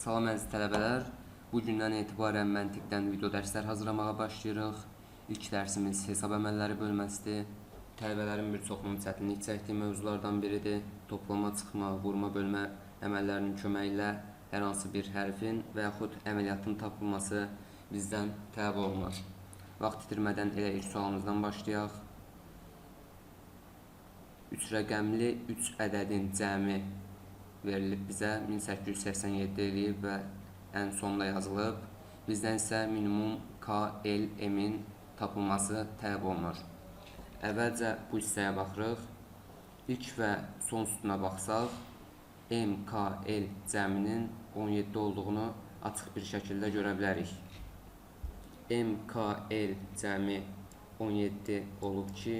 Salam əziz tələbələr, bu gündən etibarən məntiqdən video dərslər hazırlamağa başlayırıq. İlk dərsimiz hesab əməlləri bölməsidir. Tələbələrin bir çoxunun çətinlik çəkdiyi mövzulardan biridir. Toplama, çıxma, vurma, bölmə əməllərinin köməyi ilə hər hansı bir hərfin və yaxud əməliyyatın tapılması bizdən tələb olunur. Vaxt itirmədən elə ilk sualımızdan başlayaq. 3 rəqəmli 3 ədədin cəmi verilib bizə 1887 eləyib və ən sonda yazılıb. Bizdən isə minimum KLM-in tapılması tələb olunur. Əvvəlcə bu hissəyə baxırıq. İlk və son sütuna baxsaq, MKL cəminin 17 olduğunu açıq bir şəkildə görə bilərik. MKL cəmi 17 olub ki,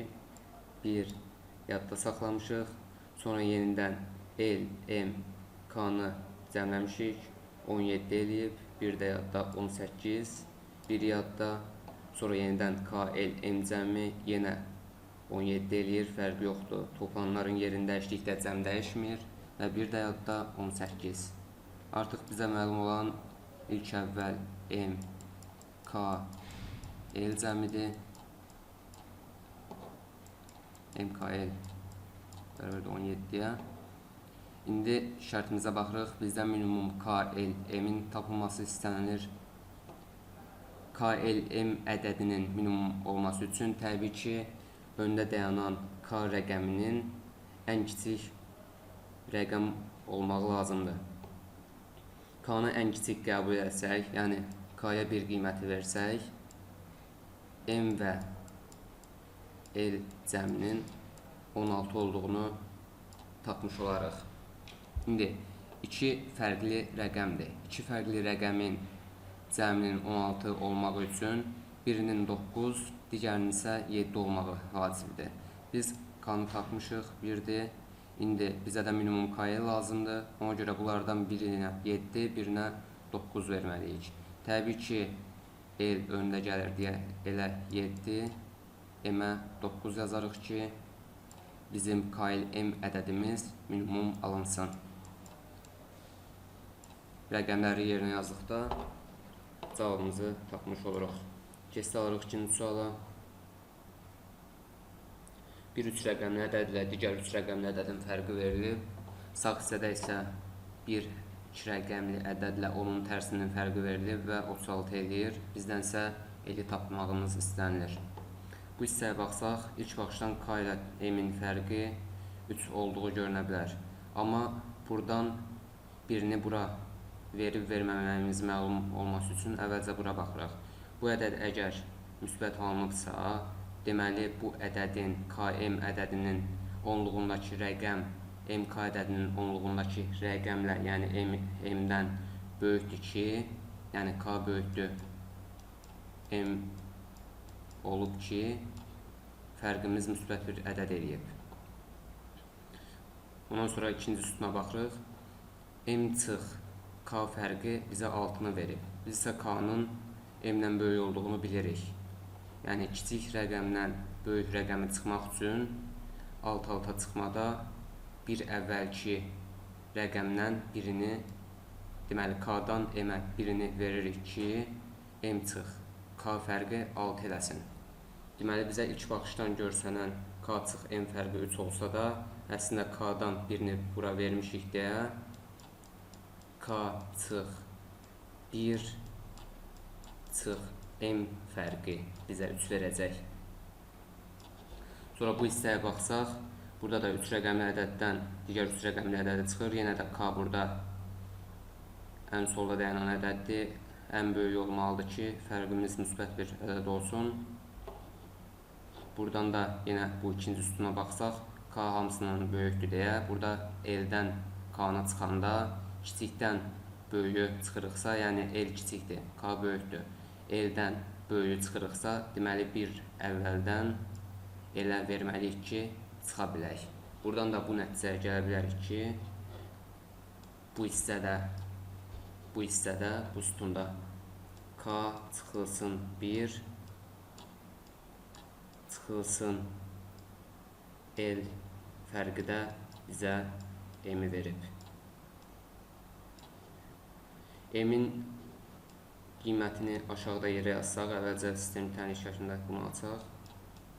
bir yadda saxlamışıq. Sonra yenidən LM K-nı cəmləmişik, 17 eləyib, bir də yadda 18, bir yadda, sonra yenidən KLM cəmi yenə 17 eləyir, fərqi yoxdur. Toplananların yerində dəyişdikdə cəm dəyişmir və bir də yadda 18. Artıq bizə məlum olan ilk əvvəl M, K, L cəmidir. MKL bərabərdir 17-yə. İndi şərtimizə baxırıq. Bizdən minimum KLM-in tapılması istənilir. KLM ədədinin minimum olması üçün təbii ki, öndə dayanan K rəqəminin ən kiçik rəqəm olmağı lazımdır. K-nı ən kiçik qəbul etsək, yəni K-ya bir qiyməti versək, M və L cəminin 16 olduğunu tapmış olarıq. İndi iki fərqli rəqəmdir. İki fərqli rəqəmin cəminin 16 olmağı üçün birinin 9, digərinin isə 7 olmağı vacibdir. Biz K-nı tapmışıq, birdir. İndi bizə də minimum K lazımdır. Ona görə bunlardan birinə 7, birinə 9 verməliyik. Təbii ki, L öndə gəlir deyə elə 7, M-ə 9 yazarıq ki, bizim KLM ədədimiz minimum alınsın. Rəqəmləri yerinə yazdıqda cavabımızı tapmış oluruq. Keçid alırıq ikinci suala. Bir 3 rəqəmli ədəd ilə digər 3 rəqəmli ədədin fərqi verilib. Sağ hissədə isə bir 2 rəqəmli ədədlə onun tərsinin fərqi verilib və 36 eləyir. Bizdən isə eli tapmağımız istənilir. Bu hissəyə baxsaq, ilk baxışdan K ilə M-in fərqi 3 olduğu görünə bilər. Amma buradan birini bura verib verməməyimiz məlum olması üçün əvvəlcə bura baxırıq. Bu ədəd əgər müsbət alınıbsa, deməli bu ədədin KM ədədinin onluğundakı rəqəm MK ədədinin onluğundakı rəqəmlə, yəni M-dən böyükdür ki, yəni K böyükdür M olub ki, fərqimiz müsbət bir ədəd eləyib. Ondan sonra ikinci sütuna baxırıq. M çıx K fərqi bizə 6-nı verib. Biz isə K-nın M-dən böyük olduğunu bilirik. Yəni kiçik rəqəmdən böyük rəqəmi çıxmaq üçün alt-alta çıxmada bir əvvəlki rəqəmdən birini, deməli K-dan M-ə birini veririk ki, M çıx K fərqi 6 eləsin. Deməli bizə ilk baxışdan görsənən K çıx M fərqi 3 olsa da, əslində K-dan birini bura vermişik deyə K çıx 1 çıx M fərqi bizə 3 verəcək. Sonra bu hissəyə baxsaq, burada da 3 rəqəmli ədəddən digər 3 rəqəmli ədədə çıxır. Yenə də K burada ən solda dayanan ədəddir. Ən böyük olmalıdır ki, fərqimiz müsbət bir ədəd olsun. Buradan da yenə bu ikinci sütuna baxsaq, K hamısından böyükdür deyə, burada L-dən K-na çıxanda kiçikdən böyüyü çıxırıqsa, yəni L kiçikdir, K böyükdür. L-dən böyüyü çıxırıqsa, deməli bir əvvəldən L-ə verməliyik ki, çıxa bilək. Buradan da bu nəticəyə gələ bilərik ki, bu hissədə, bu sütunda K çıxılsın 1, çıxılsın L fərqi də bizə M-i verib. M-in qiymətini aşağıda yerə yazsaq, əvvəlcə sistem təniş şəklində bunu açaq.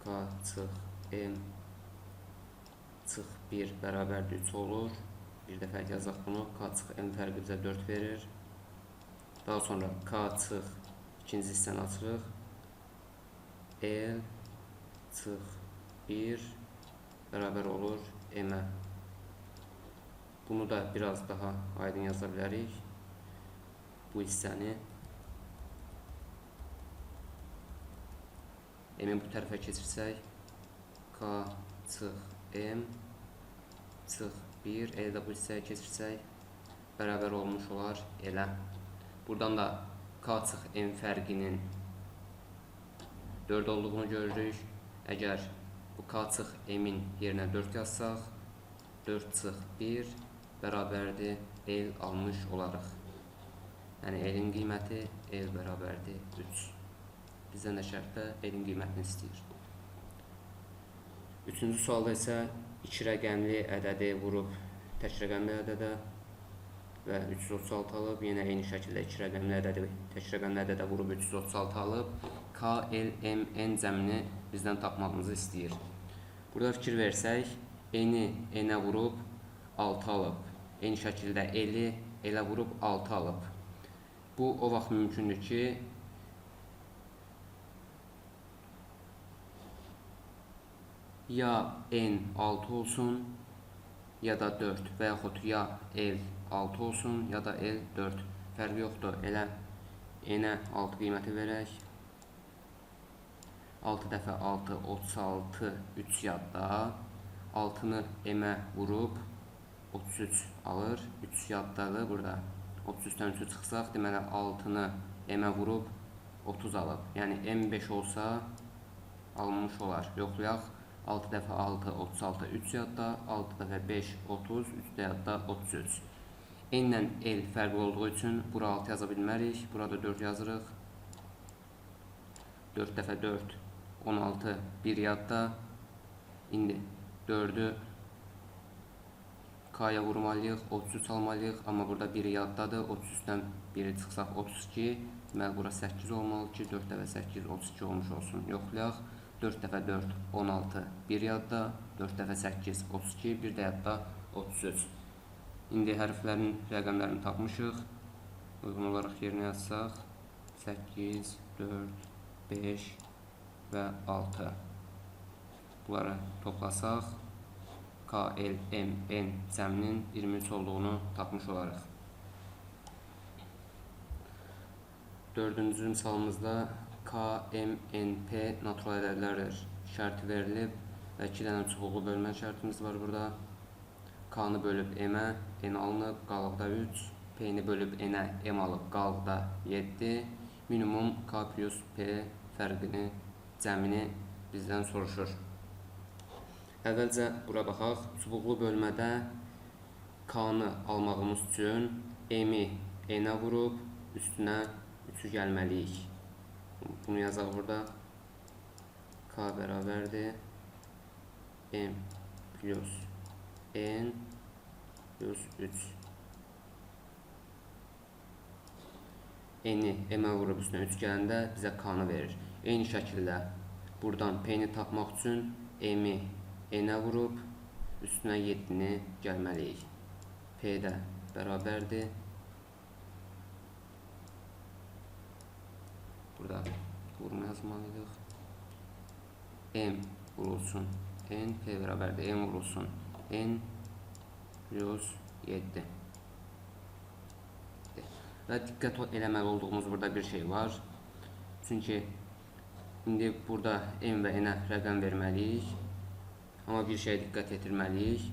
K çıx M çıx 1 bərabərdir 3 olur. Bir dəfə yazaq bunu. K çıx M fərqi bizə 4 verir. Daha sonra K çıx ikinci hissəni açırıq. L çıx 1 bərabər olur M-ə. Bunu da biraz daha aydın yaza bilərik. Bu hissəni M-i bu tərəfə keçirsək, K çıx M çıx 1, L də bu hissəyə keçirsək, bərabər olmuş olar L-ə. Buradan da K çıx M fərqinin 4 olduğunu görürük. Əgər bu K çıx M-in yerinə 4 yazsaq, 4 çıx 1 bərabərdir L almış olarıq. Yəni L-in qiyməti L bərabərdir 3. Bizdən də şərtdə L-in qiymətini istəyir. Üçüncü sualda isə 2 rəqəmli ədədi vurub tək rəqəmli ədədə və 336 alıb, yenə eyni şəkildə 2 rəqəmli ədədi tək rəqəmli ədədə vurub 336 alıb, K, L, M, N cəmini bizdən tapmağımızı istəyir. Burada fikir versək, N-i N-ə vurub 6 alıb, eyni şəkildə L-i L-ə vurub 6 alıb. Bu o vaxt mümkündür ki, ya N 6 olsun, ya da 4 və yaxud ya L 6 olsun, ya da L 4. Fərqi yoxdur. Elə N-ə 6 qiyməti verək. 6 dəfə 6, 36, 3 yadda. 6-nı M-ə vurub 33 alır. 3 yaddadır burada. 33-dən 3 çıxsaq, deməli 6-nı M-ə vurub 30 alıb. Yəni M5 olsa alınmış olar. Yoxlayaq. 6 dəfə 6, 36, 3 yadda, 6 dəfə 5, 30, 3 də yadda 33. N ilə L fərqli olduğu üçün bura 6 yaza bilmərik, burada 4 yazırıq. 4 dəfə 4, 16, 1 yadda. İndi 4-ü K-ya vurmalıyıq, 33 almalıyıq, amma burada 1 yaddadır. 33-dən 1-i çıxsaq 32, deməli bura 8 olmalı ki, 4 dəfə 8, 32 olmuş olsun. Yoxlayaq. 4 dəfə 4, 16, 1 yadda, 4 dəfə 8, 32, 1 də yadda 33. İndi hərflərin rəqəmlərini tapmışıq. Uyğun olaraq yerinə yazsaq, 8, 4, 5 və 6. Bunları toplasaq, K, L, M, N cəminin 23 olduğunu tapmış olarıq. Dördüncü misalımızda K, M, N, P natural ədədlərdir. Şərti verilib və 2 dənə çubuqlu bölmə şərtimiz var burada. K-nı bölüb M-ə, N alınıb, qalıqda 3. P-ni bölüb N-ə, M alıb, qalıqda 7. Minimum K plus P fərqini, cəmini bizdən soruşur. Əvvəlcə bura baxaq. Çubuqlu bölmədə K-nı almağımız üçün M-i N-ə vurub, üstünə 3'ü gəlməliyik. Bunu yazaq burada. K bərabərdir M plus N plus 3. N-i M-ə vurub üstünə 3 gələndə bizə K-nı verir. Eyni şəkildə buradan P-ni tapmaq üçün M-i N-ə vurub üstünə 7-ni gəlməliyik. P də bərabərdir. Burada vurma yazmalıyıq. M vurulsun N, P bərabərdir M vurulsun N plus 7. Və diqqət eləməli olduğumuz burada bir şey var. Çünki indi burada M və N-ə rəqəm verməliyik. Amma bir şeyə diqqət yetirməliyik.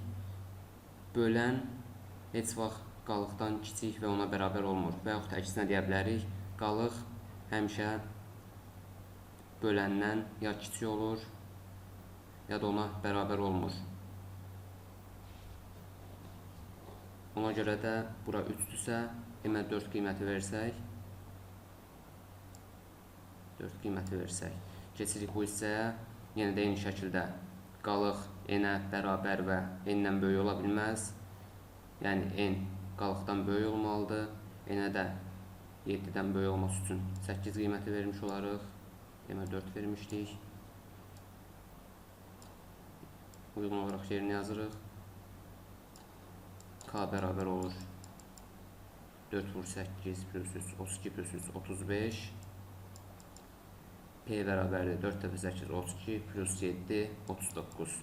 Bölən heç vaxt qalıqdan kiçik və ona bərabər olmur. Və yaxud əksinə deyə bilərik. Qalıq həmişə böləndən ya kiçik olur, ya da ona bərabər olmur. Ona görə də bura 3-dürsə, M-ə 4 qiyməti versək, keçirik bu hissəyə. Yenə də eyni şəkildə qalıq N-ə bərabər və N-dən böyük ola bilməz. Yəni N qalıqdan böyük olmalıdır. N-ə də 7-dən böyük olması üçün 8 qiyməti vermiş olarıq. Demə 4 vermişdik. Uyğun olaraq yerini yazırıq. K bərabər olur 4 vur 8 plus 3 32 plus 3 35. P bərabərdir 4 dəfə 8 32 plus 7 39.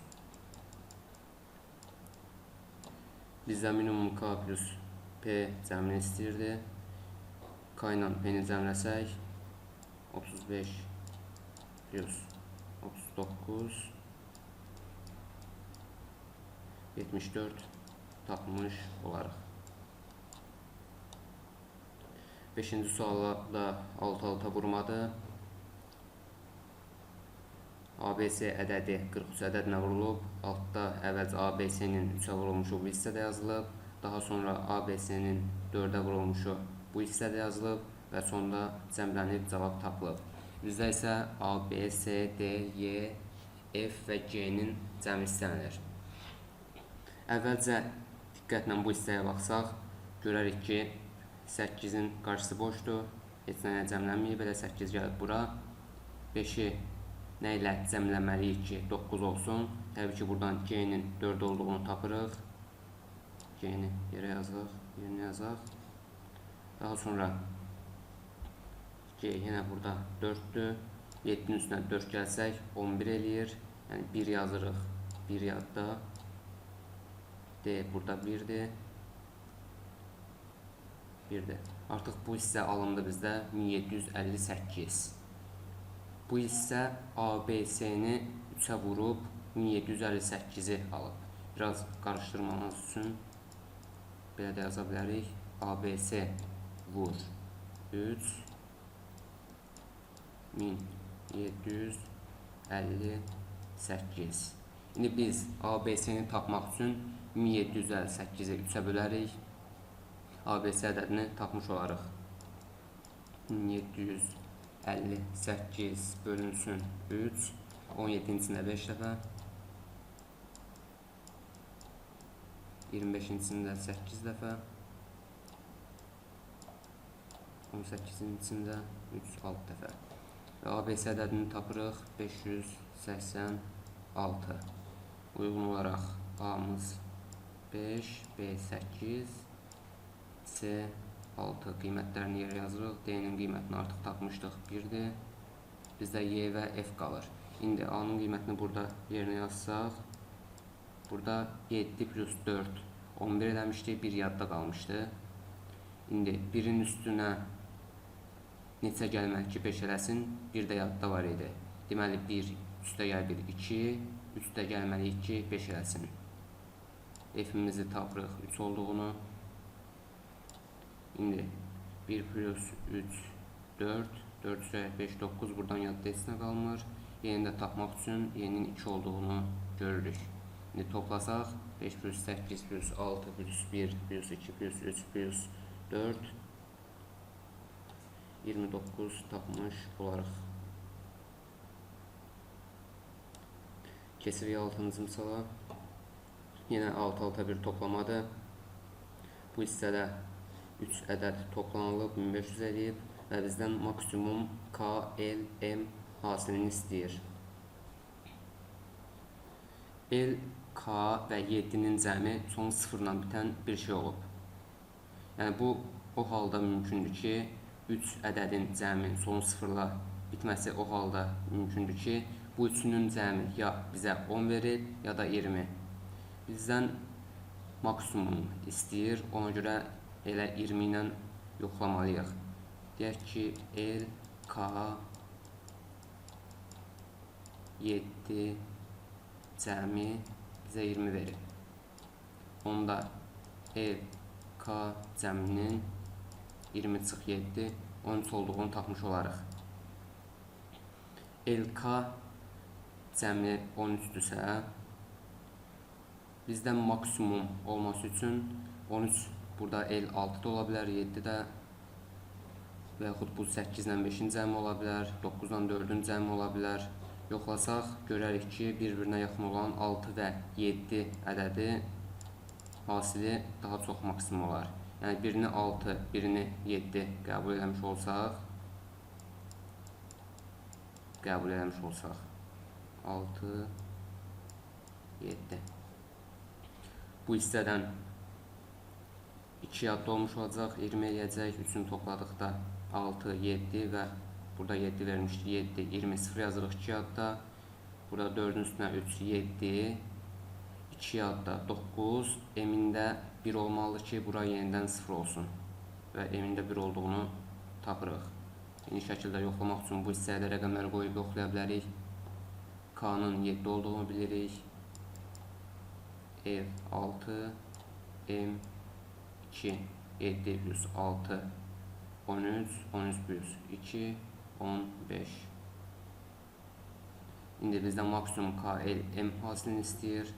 Bizdən minimum K plus P cəmini istəyirdi. K ilə P-ni cəmləsək 35 plus 39 74 tapmış olarıq. 5-ci sualda alt-alta vurmadı. ABC ədədi 43 ədədinə vurulub. Altda əvvəlcə ABC-nin 3-ə vurulmuşu bu hissədə yazılıb. Daha sonra ABC-nin 4-ə vurulmuşu bu hissədə yazılıb və sonda cəmlənib cavab tapılıb. Bizdə isə A, B, C, D, Y, F və G-nin cəmi istənilir. Əvvəlcə diqqətlə bu hissəyə baxsaq, görərik ki 8-in qarşısı boşdur. Heç nəyə cəmlənməyib, elə 8 gəlib bura. 5-i nə ilə cəmləməliyik ki 9 olsun? Təbii ki buradan G-nin 4 olduğunu tapırıq. G-ni yerə yazaq. Daha sonra G yenə burada 4-dür. 7-nin üstünə 4 gəlsək 11 eləyir. Yəni 1 yazırıq. 1 yadda. D burada 1-dir. 1-dir. Artıq bu hissə alındı bizdə 1758. Bu hissə ABC-ni 3-ə vurub 1758-i alıb. Biraz qarışdırmamız üçün belə də yaza bilərik. ABC vur 3 1758. İndi biz ABC-ni tapmaq üçün 1758-i 3-ə bölərik. ABC ədədini tapmış olarıq. 1758 bölünsün 3. 17-cisində 5 dəfə. 25-cisində 8 dəfə. 18-cisində 3 6 dəfə. Və ABC ədədini tapırıq 586. Uyğun olaraq A-mız 5, B 8, C 6 qiymətlərini yerə yazırıq. D-nin qiymətini artıq tapmışdıq 1-dir. Bizdə Y və F qalır. İndi A-nın qiymətini burada yerinə yazsaq, burada 7 plus 4 11 eləmişdik, 1 yadda qalmışdı. İndi 1-in üstünə neçə gəlməli ki 5 eləsin? 1 də yadda var idi. Deməli 1 üstə gəl 1 2, üstə gəlməliyik ki 5 eləsin. F-imizi tapırıq 3 olduğunu. İndi 1 plus 3 4, 4 üzrə 5 9 buradan yadda etsinə qalmır. Yeni də tapmaq üçün yenin 2 olduğunu görürük. İndi toplasaq 5 plus 8 plus 6 plus 1 plus 2 plus 3 plus 4 29 tapmış olarıq. Kesirik 6-cı misala. Yenə alt-alta bir toplamadır. Bu hissədə 3 ədəd toplanılıb 1500 eləyib və bizdən maksimum K, L, M hasilini istəyir. L, K və 7-nin cəmi son 0 ilə bitən bir şey olub. Yəni bu o halda mümkündür ki 3 ədədin cəminin son 0 ilə bitməsi o halda mümkündür ki bu üçünün cəmi ya bizə 10 verir ya da 20. Bizdən maksimum istəyir, ona görə elə 20 ilə yoxlamalıyıq. Deyək ki, L, K, 7 cəmi bizə 20 verir. Onda L, K cəminin 20-7, 13 olduğunu tapmış olarıq. L, K cəmi 13-dürsə, bizdən maksimum olması üçün 13 burada L 6-da ola bilər, 7-də və yaxud bu 8-lə 5-in cəmi ola bilər, 9-dan 4-ün cəmi ola bilər. Yoxlasaq, görərik ki, bir-birinə yaxın olan 6 və 7 ədədi hasili daha çox maksimum olar. Yəni birini 6, birini 7 qəbul eləmiş olsaq, 6, 7. Bu hissədən 2 yadda olmuş olacaq, 20 eləyəcək, 3-ünü topladıqda 6, 7 və burada 7 vermişdi, 7, 20, 0 yazırıq 2 yadda. Burada 4-ün üstünə 3, 7, 2 yadda 9, emində 1 olmalıdır ki, bura yenidən 0 olsun və emində 1 olduğunu tapırıq. Yeni şəkildə yoxlamaq üçün bu hissəyə də rəqəmləri qoyub yoxlaya bilərik. K-nın 7 olduğunu bilirik. F 6, M 2, 7 plus 6, 13, 13 plus 2, 15. İndi bizdən maksimum KL M hasilini istəyir.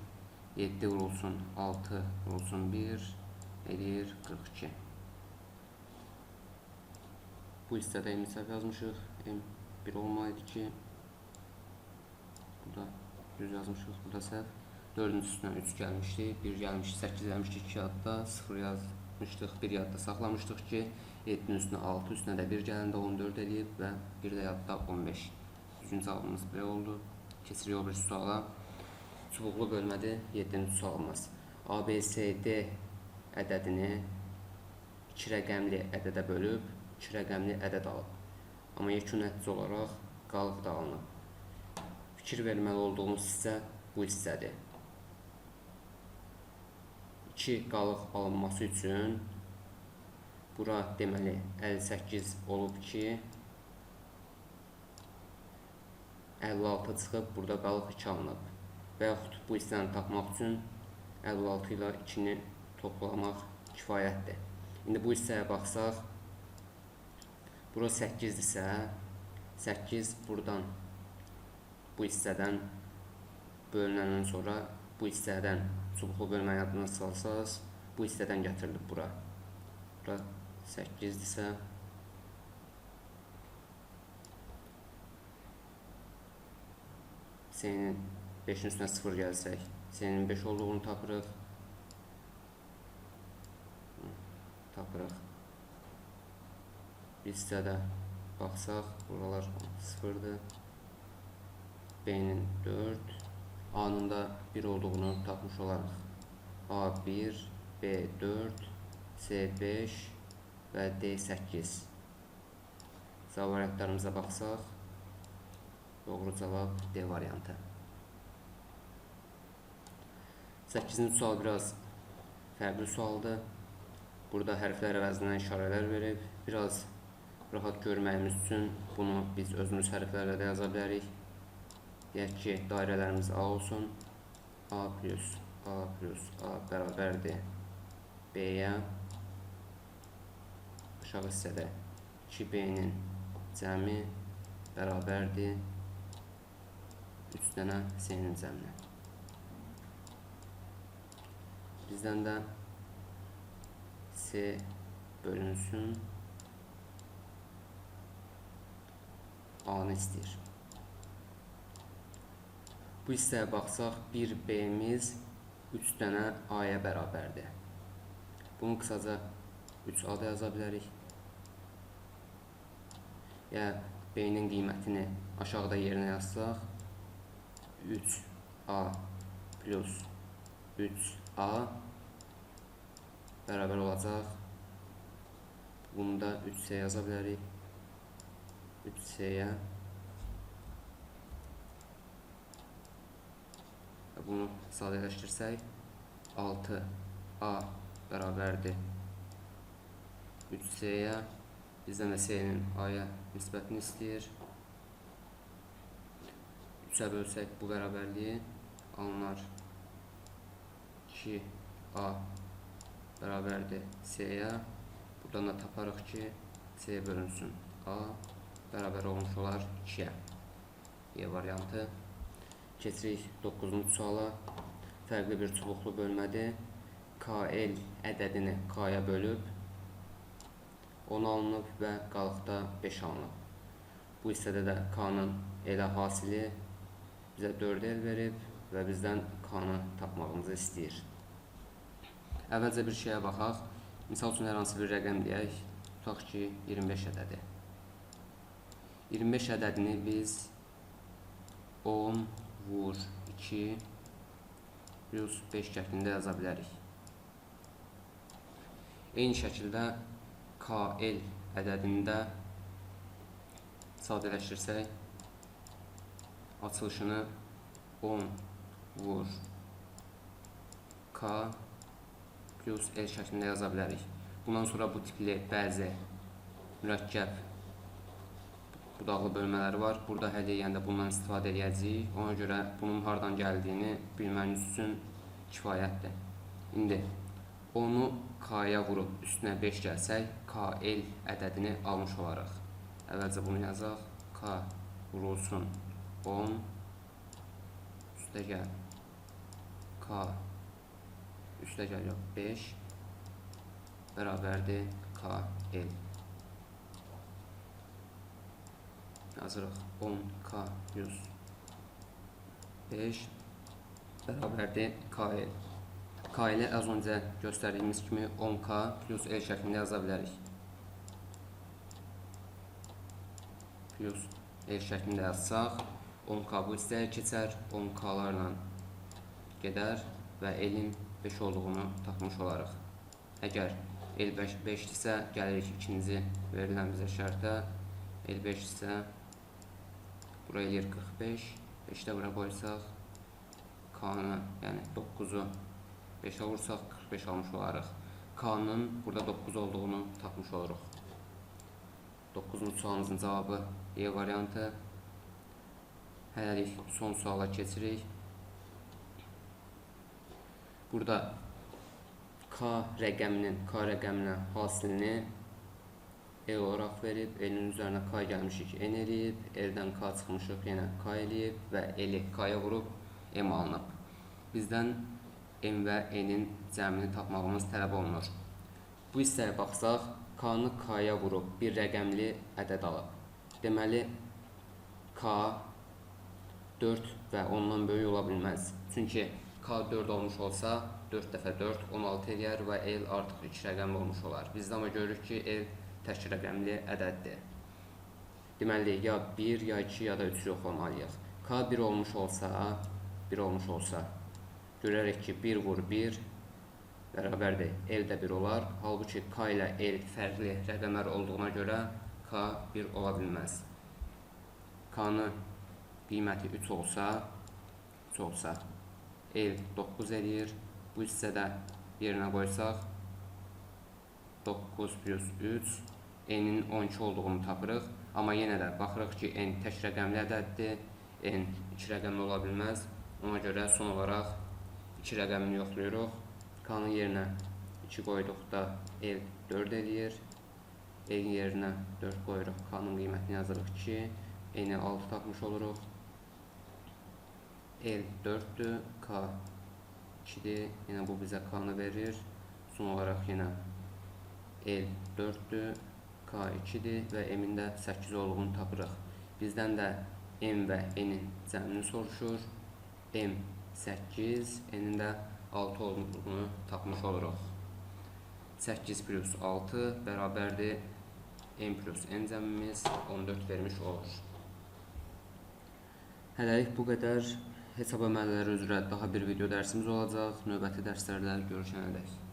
7 vurulsun 6 vurulsun 1 eləyir 42. Bu hissədə M səhv yazmışıq. M 1 olmalıydı ki, burada 100 yazmışıq, burada səhv. 4-ün üstünə 3 gəlmişdi, 1 gəlmişdi, 8 gəlmişdi 2 yadda, 0 yazmışdıq, 1 yadda saxlamışdıq ki, 7-nin üstünə 6, üstünə də 1 gələndə 14 eləyib və 1 də yadda 15. Düzgün cavabımız belə oldu. Keçirik o bir suala. Çubuqlu bölmədə 7-ci sualımız. ABCD ədədini 2 rəqəmli ədədə bölüb 2 rəqəmli ədəd alıb. Amma yekun nəticə olaraq qalıq da alınıb. Fikir verməli olduğumuz hissə bu hissədir. 2 qalıq alınması üçün bura deməli 58 olub ki 56 çıxıb burada qalıq 2 alınıb. Və yaxud bu hissəni tapmaq üçün 56 ilə 2-ni toplamaq kifayətdir. İndi bu hissəyə baxsaq, bura 8-dirsə, 8 buradan bu hissədən bölünəndən sonra bu hissədən çubuqlu bölməyi adını salsaq, bu hissədən gətirilib bura. Bura 8-dirsə, C-nin 5-in üstünə 0 gəlsək, C-nin 5 olduğunu tapırıq. Bir hissədə baxsaq, buralar 0-dır. B-nin 4, A-nın da 1 olduğunu tapmış olarıq. A1, B4, C5 və D8. Cavab variantlarımıza baxsaq, doğru cavab D variantı. 8-ci sual biraz fərqli sualdır. Burada hərflər əvəzinə işarələr verib. Biraz rahat görməyimiz üçün bunu biz özümüz hərflərlə də yaza bilərik. Deyək ki, dairələrimiz A olsun. A plus A bərabərdir B-yə. Aşağı hissədə 2B-nin cəmi bərabərdir 3 dənə C-nin cəminə. Bizdən də C bölünsün A-nı istəyir. Bu hissəyə baxsaq, 1B-miz 3 dənə A-ya bərabərdir. Bunu qısaca 3A da yaza bilərik. Ya B-nin qiymətini aşağıda yerinə yazsaq, 3A plus 3A bərabər olacaq. Bunu da 3C yaza bilərik. 3C'yə bunu sadələşdirsək, 6A bərabərdir 3C-yə. Bizdən də C-nin A-ya nisbətini istəyir. 3-ə bölsək bu bərabərliyi alınar. 2A bərabərdir C-yə. Buradan da taparıq ki, C bölünsün A bərabər olmuş olar 2-yə. E variantı. Keçirik 9-cu suala. Fərqli bir çubuqlu bölmədir. KL ədədini K-ya bölüb 10 alınıb və qalıqda 5 alınıb. Bu hissədə də K-nın elə hasili bizə 4 el verib və bizdən K-nı tapmağımızı istəyir. Əvvəlcə bir şeyə baxaq. Misal üçün hər hansı bir rəqəm deyək. Tutaq ki 25 ədədi. 25 ədədini biz 10 vur 2 plus 5 şəklində yaza bilərik. Eyni şəkildə KL ədədində sadələşdirsək, açılışını 10 vur K plus L şəklində yaza bilərik. Bundan sonra bu tipli bəzi mürəkkəb budaqlı bölmələri var. Burada həll edəndə bundan istifadə edəcəyik. Ona görə bunun hardan gəldiyini bilməniz üçün kifayətdir. İndi onu K-ya vurub üstünə 5 gəlsək, KL ədədini almış olaraq. Əvvəlcə bunu yazaq. K vurulsun 10 üstə gəl K üstə gəl 5 bərabərdir KL. Yazırıq 10K plus 5 bərabərdir KL. KL az öncə göstərdiyimiz kimi 10K plus L şəklində yaza bilərik. Plus L şəklində yazsaq, 10K bu hissəyə keçər, 10K-larla gedər və L-in 5 olduğunu tapmış olarıq. Əgər L 5 isə, gəlirik ikinci verilən bizə şərtə. L 5 isə buraya eləyir 45, 5-də bura qoysaq, K-nı, yəni 9-u 5-ə vursaq 45 almış olarıq. K-nın burada 9 olduğunu tapmış oluruq. 9-cu sualımızın cavabı E variantı. Hələlik son suala keçirik. Burada K rəqəminə hasilini L olaraq verib, L-in üzərinə K gəlmişik, N eləyib, L-dən K çıxmışıq, yenə K eləyib və L-i K-ya vurub M alınıb. Bizdən M və N-in cəmini tapmağımız tələb olunur. Bu hissəyə baxsaq, K-nı K-ya vurub bir rəqəmli ədəd alıb. Deməli, K 4 və ondan böyük ola bilməz. Çünki K 4 olmuş olsa, 4 dəfə 4, 16 eləyər və L artıq 2 rəqəmli olmuş olar. Biz amma görürük ki, L tək rəqəmli ədəddir. Deməli, ya 1, ya 2, ya da 3 yox olmalıyıq. K 1 olmuş olsa, görərək ki, 1 vur 1 bərabərdir, L də 1 olar. Halbuki K ilə L fərqli rəqəmlər olduğuna görə K 1 ola bilməz. K-nın qiyməti 3 olsa, L 9 eləyir. Bu hissədə yerinə qoysaq, 9 plus 3, N-in 12 olduğunu tapırıq. Amma yenə də baxırıq ki, N tək rəqəmli ədəddir, N 2 rəqəmli ola bilməz. Ona görə son olaraq 2 rəqəmini yoxlayırıq. K-nın yerinə 2 qoyduqda L 4 eləyir. L-in yerinə 4 qoyuruq, K-nın qiymətini yazırıq 2, N-i 6 tapmış oluruq. L 4-dür, K 2-dir, yenə bu bizə K-nı verir. Son olaraq yenə L 4-dür, K 2-dir və M-in də 8 olduğunu tapırıq. Bizdən də M və N-in cəmini soruşur. M 8, N-in də 6 olduğunu tapmış oluruq. 8 plus 6 bərabərdir M plus N cəmimiz 14 vermiş olur. Hələlik bu qədər. Hesab əməlləri üzrə daha bir video dərsimiz olacaq. Növbəti dərslərdə görüşənədək.